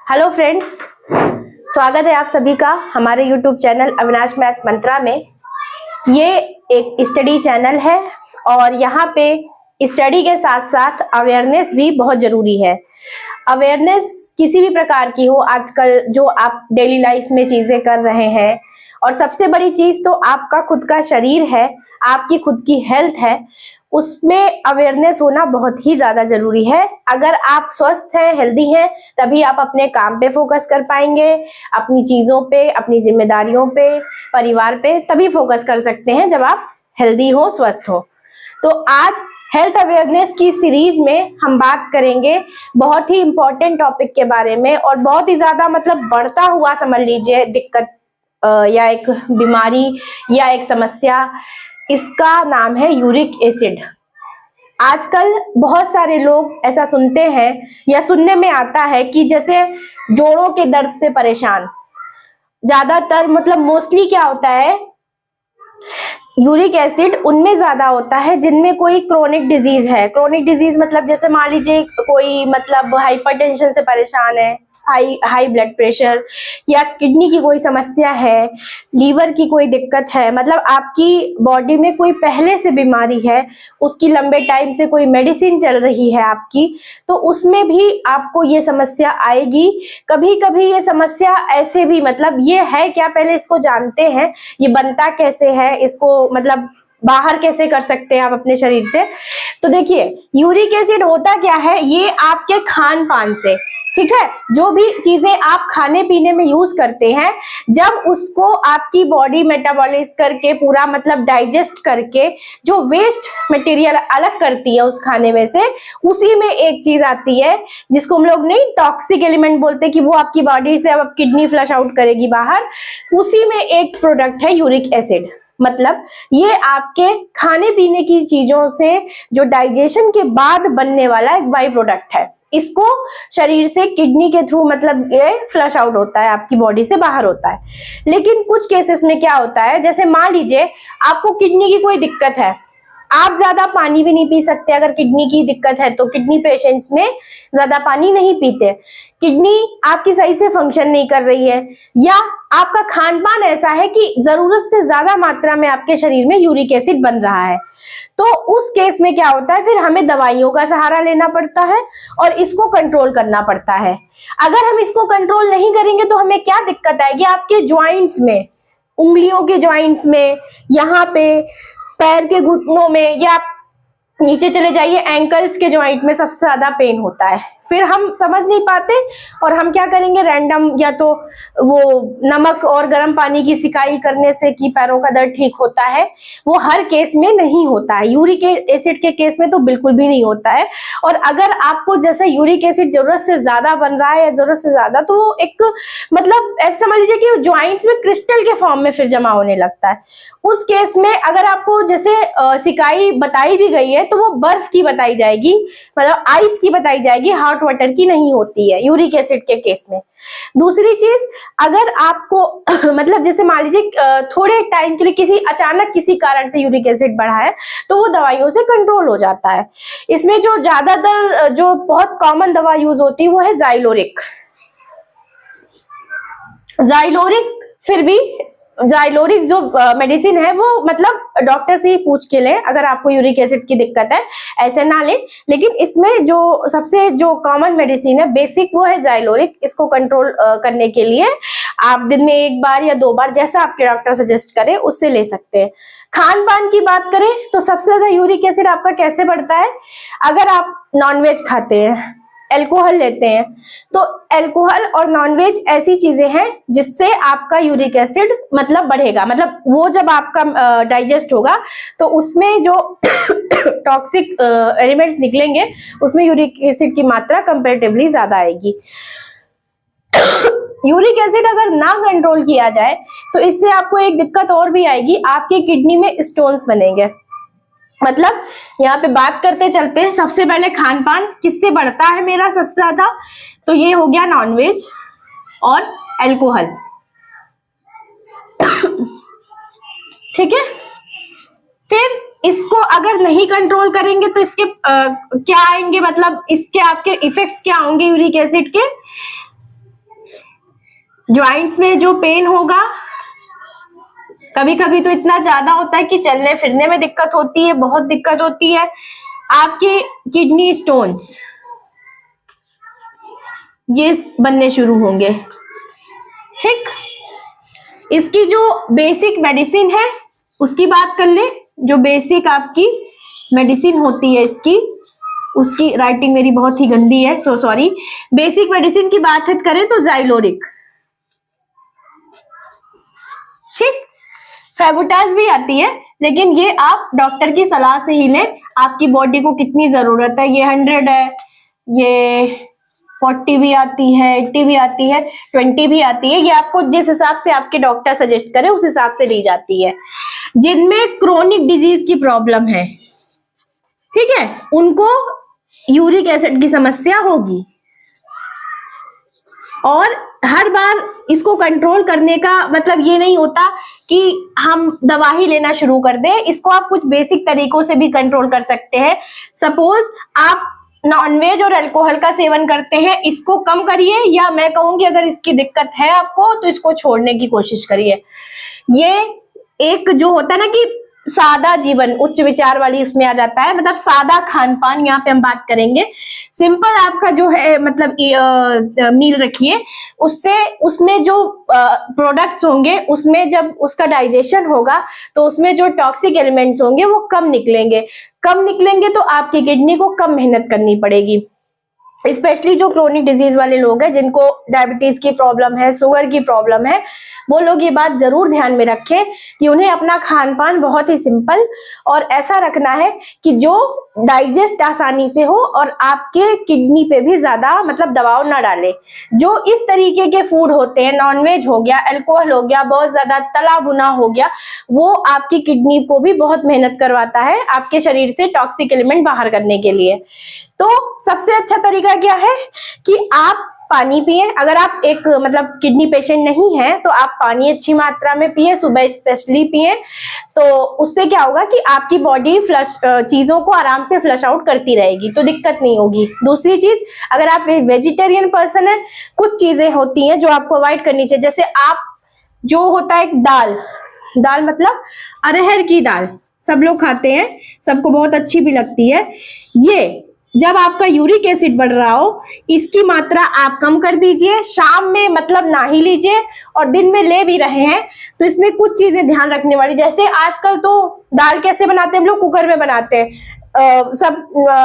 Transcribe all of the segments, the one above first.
Hello friends, स्वागत है आप सभी का हमारे यूट्यूब चैनल अविनाश मैथ्स मंत्रा में। ये एक स्टडी चैनल है और यहाँ पे स्टडी के साथ साथ अवेयरनेस भी बहुत जरूरी है। अवेयरनेस किसी भी प्रकार की हो, आजकल जो आप डेली लाइफ में चीजें कर रहे हैं, और सबसे बड़ी चीज तो आपका खुद का शरीर है, आपकी खुद की हेल्थ है, उसमें अवेयरनेस होना बहुत ही ज्यादा जरूरी है। अगर आप स्वस्थ हैं, हेल्दी हैं, तभी आप अपने काम पे फोकस कर पाएंगे, अपनी चीजों पे, अपनी जिम्मेदारियों पे, परिवार पे तभी फोकस कर सकते हैं जब आप हेल्दी हो, स्वस्थ हो। तो आज हेल्थ अवेयरनेस की सीरीज में हम बात करेंगे बहुत ही इंपॉर्टेंट टॉपिक के बारे में, और बहुत ही ज्यादा मतलब बढ़ता हुआ समझ लीजिए दिक्कत या एक बीमारी या एक समस्या। इसका नाम है यूरिक एसिड। आजकल बहुत सारे लोग ऐसा सुनते हैं या सुनने में आता है कि जैसे जोड़ों के दर्द से परेशान, ज्यादातर मतलब मोस्टली क्या होता है, यूरिक एसिड उनमें ज्यादा होता है जिनमें कोई क्रोनिक डिजीज है। क्रोनिक डिजीज मतलब जैसे मान लीजिए कोई मतलब हाइपरटेंशन से परेशान है, हाई ब्लड प्रेशर, या किडनी की कोई समस्या है, लीवर की कोई दिक्कत है, मतलब आपकी बॉडी में कोई पहले से बीमारी है, उसकी लंबे टाइम से कोई मेडिसिन चल रही है आपकी, तो उसमें भी आपको ये समस्या आएगी। कभी कभी ये समस्या ऐसे भी मतलब ये है क्या, पहले इसको जानते हैं, ये बनता कैसे है, इसको मतलब बाहर कैसे कर सकते हैं आप अपने शरीर से। तो देखिए, यूरिक एसिड होता क्या है, ये आपके खान पान से, ठीक है, जो भी चीजें आप खाने पीने में यूज करते हैं, जब उसको आपकी बॉडी मेटाबॉलाइज करके पूरा मतलब डाइजेस्ट करके जो वेस्ट मटेरियल अलग करती है उस खाने में से, उसी में एक चीज आती है जिसको हम लोग नहीं टॉक्सिक एलिमेंट बोलते, कि वो आपकी बॉडी से अब किडनी फ्लश आउट करेगी बाहर। उसी में एक प्रोडक्ट है यूरिक एसिड। मतलब ये आपके खाने पीने की चीजों से जो डाइजेशन के बाद बनने वाला एक बाई प्रोडक्ट है। इसको शरीर से किडनी के थ्रू मतलब ये फ्लश आउट होता है, आपकी बॉडी से बाहर होता है। लेकिन कुछ केसेस में क्या होता है, जैसे मान लीजिए आपको किडनी की कोई दिक्कत है, आप ज्यादा पानी भी नहीं पी सकते। अगर किडनी की दिक्कत है तो किडनी पेशेंट्स में ज्यादा पानी नहीं पीते, किडनी आपकी सही से फंक्शन नहीं कर रही है, या आपका खान पान ऐसा है कि जरूरत से ज्यादा मात्रा में आपके शरीर में यूरिक एसिड बन रहा है, तो उस केस में क्या होता है, फिर हमें दवाइयों का सहारा लेना पड़ता है और इसको कंट्रोल करना पड़ता है। अगर हम इसको कंट्रोल नहीं करेंगे तो हमें क्या दिक्कत आएगी, आपके ज्वाइंट्स में, उंगलियों के ज्वाइंट्स में, यहाँ पे पैर के घुटनों में, या नीचे चले जाइए एंकल्स के जॉइंट में सबसे ज्यादा पेन होता है। फिर हम समझ नहीं पाते और हम क्या करेंगे, रैंडम या तो वो नमक और गर्म पानी की सिकाई करने से कि पैरों का दर्द ठीक होता है, वो हर केस में नहीं होता है। यूरिक एसिड के केस में तो बिल्कुल भी नहीं होता है। और अगर आपको जैसे यूरिक एसिड जरूरत से ज्यादा बन रहा है या जरूरत से ज्यादा, तो एक मतलब ऐसा समझ लीजिए कि ज्वाइंट्स में क्रिस्टल के फॉर्म में फिर जमा होने लगता है। उस केस में अगर आपको जैसे सिकाई बताई भी गई है तो वो बर्फ की बताई जाएगी, मतलब आइस की बताई जाएगी, हॉट वाटर की नहीं होती है यूरिक एसिड के केस में। दूसरी चीज, अगर आपको मतलब जैसे मान लीजिए थोड़े टाइम के लिए किसी अचानक किसी कारण से यूरिक एसिड बढ़ा है, तो वो दवाइयों से कंट्रोल हो जाता है। इसमें जो ज्यादातर जो बहुत कॉमन दवा यूज होती है वो है जाइलोरिक। फिर भी जाइलोरिक जो मेडिसिन है वो मतलब डॉक्टर से ही पूछ के लें अगर आपको यूरिक एसिड की दिक्कत है, ऐसे ना लें। लेकिन इसमें जो सबसे जो कॉमन मेडिसिन है बेसिक, वो है जाइलोरिक। इसको कंट्रोल करने के लिए आप दिन में 1 बार या 2 बार, जैसा आपके डॉक्टर सजेस्ट करे, उससे ले सकते हैं। खान पान की बात करें तो सबसे ज्यादा यूरिक एसिड आपका कैसे बढ़ता है, अगर आप नॉनवेज खाते हैं, अल्कोहल लेते हैं, तो अल्कोहल और नॉनवेज ऐसी चीजें हैं जिससे आपका यूरिक एसिड मतलब बढ़ेगा। मतलब वो जब आपका डाइजेस्ट होगा तो उसमें जो टॉक्सिक एलिमेंट्स निकलेंगे, उसमें यूरिक एसिड की मात्रा कंपैरेटिवली ज्यादा आएगी। यूरिक एसिड अगर ना कंट्रोल किया जाए तो इससे आपको एक दिक्कत और भी आएगी, आपके किडनी में स्टोन्स बनेंगे। मतलब यहाँ पे बात करते चलते हैं, सबसे पहले खान पान किससे बढ़ता है मेरा सबसे ज्यादा, तो ये हो गया नॉनवेज और अल्कोहल, ठीक है। फिर इसको अगर नहीं कंट्रोल करेंगे तो इसके क्या आएंगे, मतलब इसके आपके इफेक्ट्स क्या होंगे यूरिक एसिड के, ज्वाइंट्स में जो पेन होगा, कभी कभी तो इतना ज्यादा होता है कि चलने फिरने में दिक्कत होती है, बहुत दिक्कत होती है। आपके किडनी स्टोन्स ये बनने शुरू होंगे। ठीक, इसकी जो बेसिक मेडिसिन है उसकी बात कर ले। जो बेसिक आपकी मेडिसिन होती है इसकी, उसकी राइटिंग मेरी बहुत ही गंदी है, सो सॉरी। बेसिक मेडिसिन की बात करें तो जाइलोरिक, ठीक। फेबुटाज भी आती है, लेकिन ये आप डॉक्टर की सलाह से ही लें। आपकी बॉडी को कितनी जरूरत है, ये 100 है, ये 40 भी आती है, 80 भी आती है, 20 भी आती है। ये आपको जिस हिसाब से आपके डॉक्टर सजेस्ट करे उस हिसाब से ली जाती है। जिनमें क्रोनिक डिजीज की प्रॉब्लम है, ठीक है, उनको यूरिक एसिड की समस्या होगी। और हर बार इसको कंट्रोल करने का मतलब ये नहीं होता कि हम दवा ही लेना शुरू कर दें। इसको आप कुछ बेसिक तरीकों से भी कंट्रोल कर सकते हैं। सपोज आप नॉनवेज और अल्कोहल का सेवन करते हैं, इसको कम करिए, या मैं कहूंगी अगर इसकी दिक्कत है आपको तो इसको छोड़ने की कोशिश करिए। ये एक जो होता है ना कि सादा जीवन उच्च विचार वाली उसमें आ जाता है, मतलब सादा खान पान यहाँ पे हम बात करेंगे। सिंपल आपका जो है मतलब मील रखिए, उससे उसमें जो प्रोडक्ट्स होंगे उसमें जब उसका डाइजेशन होगा तो उसमें जो टॉक्सिक एलिमेंट्स होंगे वो कम निकलेंगे। कम निकलेंगे तो आपकी किडनी को कम मेहनत करनी पड़ेगी। स्पेशली जो क्रोनिक डिजीज वाले लोग हैं, जिनको डायबिटीज की प्रॉब्लम है, शुगर की प्रॉब्लम है, वो लोग ये बात जरूर ध्यान में रखें कि उन्हें अपना खान पान बहुत ही सिंपल और ऐसा रखना है कि जो डाइजेस्ट आसानी से हो और आपके किडनी पे भी ज्यादा मतलब दबाव ना डाले। जो इस तरीके के फूड होते हैं, नॉनवेज हो गया, अल्कोहल हो गया, बहुत ज्यादा तला भुना हो गया, वो आपकी किडनी को भी बहुत मेहनत करवाता है आपके शरीर से टॉक्सिक एलिमेंट बाहर करने के लिए। तो सबसे अच्छा तरीका क्या है कि आप पानी पिए। अगर आप एक मतलब किडनी पेशेंट नहीं है तो आप पानी अच्छी मात्रा में पिए, सुबह स्पेशली पिए। तो उससे क्या होगा कि आपकी बॉडी फ्लश चीजों को आराम से फ्लश आउट करती रहेगी, तो दिक्कत नहीं होगी। दूसरी चीज, अगर आप वेजिटेरियन पर्सन है, कुछ चीजें होती हैं जो आपको अवॉइड करनी चाहिए। जैसे आप जो होता है दाल मतलब अरहर की दाल सब लोग खाते हैं, सबको बहुत अच्छी भी लगती है। ये जब आपका यूरिक एसिड बढ़ रहा हो, इसकी मात्रा आप कम कर दीजिए। शाम में मतलब ना ही लीजिए, और दिन में ले भी रहे हैं तो इसमें कुछ चीजें ध्यान रखने वाली। जैसे आजकल तो दाल कैसे बनाते हैं हम लोग, कुकर में बनाते हैं। सब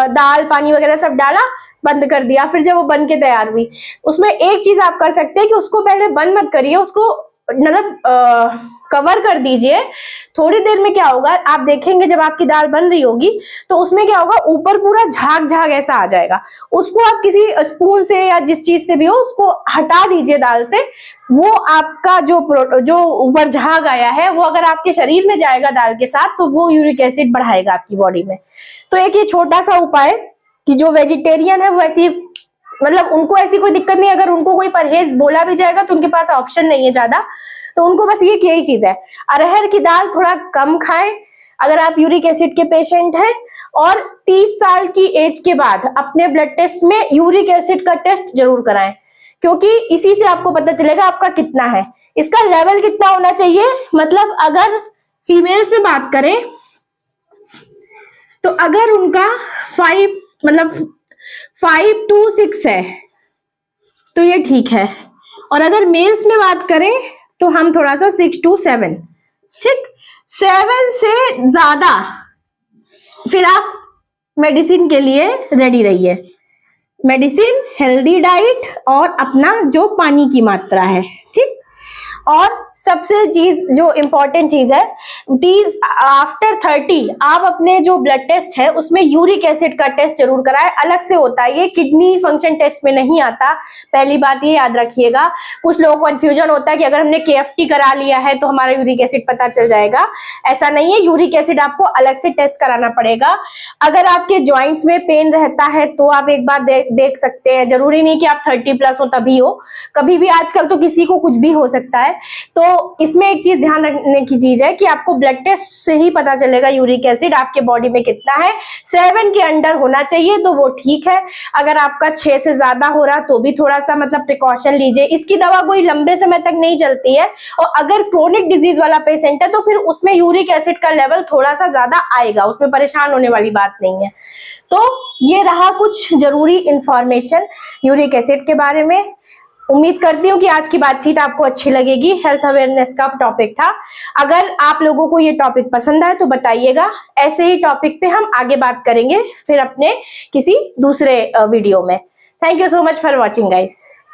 दाल पानी वगैरह सब डाला, बंद कर दिया, फिर जब वो बन के तैयार हुई, उसमें एक चीज आप कर सकते हैं कि उसको पहले बंद मत करिए, उसको मतलब कवर कर दीजिए। थोड़ी देर में क्या होगा, आप देखेंगे जब आपकी दाल बन रही होगी तो उसमें क्या होगा, ऊपर पूरा झाग झाग ऐसा आ जाएगा। उसको आप किसी स्पून से या जिस चीज से भी हो उसको हटा दीजिए दाल से। वो आपका जो ऊपर झाग आया है वो अगर आपके शरीर में जाएगा दाल के साथ तो वो यूरिक एसिड बढ़ाएगा आपकी बॉडी में। तो एक ये छोटा सा उपाय कि जो वेजिटेरियन है वो ऐसी मतलब उनको ऐसी कोई दिक्कत नहीं, अगर उनको कोई परहेज बोला भी जाएगा तो उनके पास ऑप्शन नहीं है ज्यादा, तो उनको बस ये यही चीज है, अरहर की दाल थोड़ा कम खाएं अगर आप यूरिक एसिड के पेशेंट हैं। और 30 साल की एज के बाद अपने ब्लड टेस्ट में यूरिक एसिड का टेस्ट जरूर कराएं, क्योंकि इसी से आपको पता चलेगा आपका कितना है, इसका लेवल कितना होना चाहिए। मतलब अगर फीमेल्स में बात करें तो अगर उनका 5 to 6 है तो ये ठीक है, और अगर मेल्स में बात करें तो हम थोड़ा सा 6 to 7, ठीक, 7 से ज्यादा फिर आप मेडिसिन के लिए रेडी रहिए। मेडिसिन, हेल्दी डाइट और अपना जो पानी की मात्रा है, ठीक। और सबसे चीज जो इम्पोर्टेंट चीज है, आफ्टर 30 आप अपने जो ब्लड टेस्ट है उसमें यूरिक एसिड का टेस्ट जरूर कराएं। अलग से होता है, ये किडनी फंक्शन टेस्ट में नहीं आता, पहली बात ये याद रखिएगा। कुछ लोगों को कंफ्यूजन होता है कि अगर हमने KFT करा लिया है तो हमारा यूरिक एसिड पता चल जाएगा, ऐसा नहीं है। यूरिक एसिड आपको अलग से टेस्ट कराना पड़ेगा। अगर आपके ज्वाइंट्स में पेन रहता है तो आप एक बार देख सकते हैं, जरूरी नहीं कि आप 30+ हो तभी हो, कभी भी, आजकल तो किसी को कुछ भी हो सकता है। तो तो इसमें एक चीज ध्यान रखने की चीज है कि आपको ब्लड टेस्ट से ही पता चलेगा यूरिक एसिड आपके बॉडी में कितना है। 7 के अंडर होना चाहिए तो वो ठीक है। अगर आपका 6 से ज्यादा हो रहा तो भी थोड़ा सा मतलब प्रिकॉशन लीजिए। इसकी दवा कोई लंबे समय तक नहीं चलती है, और अगर क्रोनिक डिजीज वाला पेशेंट है तो फिर उसमें यूरिक एसिड का लेवल थोड़ा सा ज्यादा आएगा, उसमें परेशान होने वाली बात नहीं है। तो ये रहा कुछ जरूरी इंफॉर्मेशन यूरिक एसिड के बारे में। उम्मीद करती हूँ कि आज की बातचीत आपको अच्छी लगेगी। हेल्थ अवेयरनेस का टॉपिक था। अगर आप लोगों को ये टॉपिक पसंद आए तो बताइएगा, ऐसे ही टॉपिक पे हम आगे बात करेंगे फिर अपने किसी दूसरे वीडियो में। Thank you so much for watching guys.